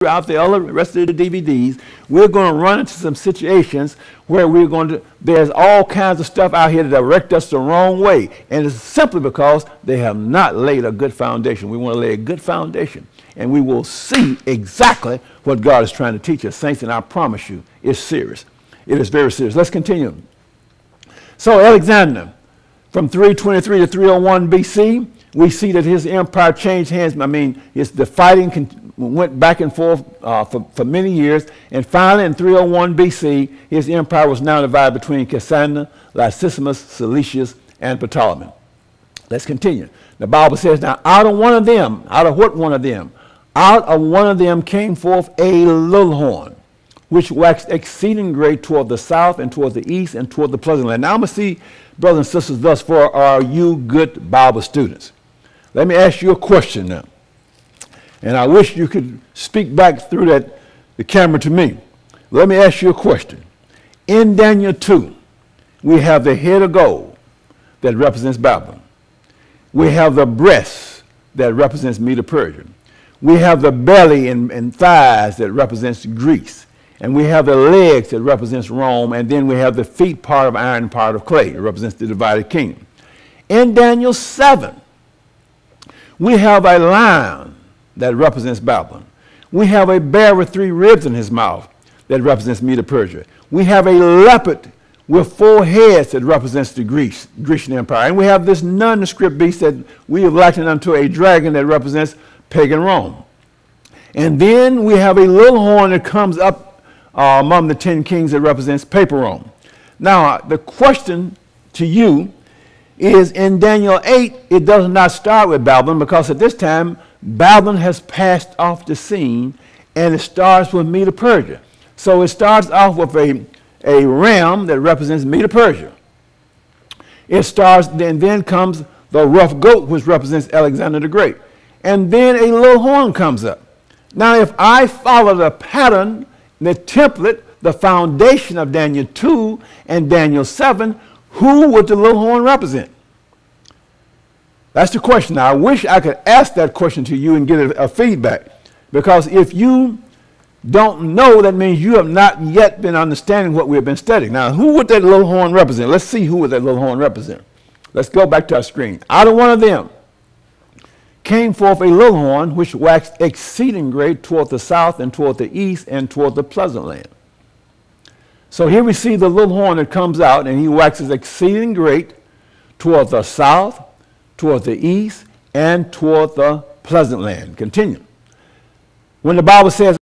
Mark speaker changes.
Speaker 1: throughout the other rest of the DVDs, we're going to run into some situations where there's all kinds of stuff out here that direct us the wrong way. And it's simply because they have not laid a good foundation. We want to lay a good foundation. And we will see exactly what God is trying to teach us, saints, and I promise you, it's serious. It is very serious. Let's continue. So Alexander, from 323 to 301 BC, we see that his empire changed hands. I mean, the fighting went back and forth for many years. And finally, in 301 BC, his empire was now divided between Cassander, Lysistrata, Seleucus, and Ptolemy. Let's continue. The Bible says, now out of one of them, out of what one of them? Out of one of them came forth a little horn, which waxed exceeding great toward the south and toward the east and toward the pleasant land. Now I'm going to see, brothers and sisters, thus far, are you good Bible students? Let me ask you a question now. And I wish you could speak back through the camera to me. Let me ask you a question. In Daniel 2, we have the head of gold that represents Babylon. We have the breast that represents Medo-Persia. We have the belly and thighs that represents Greece. And we have the legs that represents Rome. And then we have the feet, part of iron, part of clay. It represents the divided kingdom. In Daniel 7, we have a lion that represents Babylon. We have a bear with 3 ribs in his mouth that represents Medo-Persia. We have a leopard with 4 heads that represents the Grecian Empire. And we have this nondescript beast that we have likened unto a dragon that represents pagan Rome. And then we have a little horn that comes up among the 10 kings that represents paper Rome. Now, the question to you is, in Daniel 8, it does not start with Babylon, because at this time, Babylon has passed off the scene, and it starts with Medo-Persia. So it starts off with a ram that represents Medo-Persia. It starts, then comes the rough goat, which represents Alexander the Great. And then a little horn comes up. Now, if I follow the pattern, the template, the foundation of Daniel 2 and Daniel 7, who would the little horn represent? That's the question. Now, I wish I could ask that question to you and get a feedback. Because if you don't know, that means you have not yet been understanding what we've been studying. Now, who would that little horn represent? Let's see who would that little horn represent. Let's go back to our screen. Out of one of them came forth a little horn, which waxed exceeding great toward the south and toward the east and toward the pleasant land. So here we see the little horn that comes out, and he waxes exceeding great toward the south, toward the east, and toward the pleasant land. Continue. When the Bible says,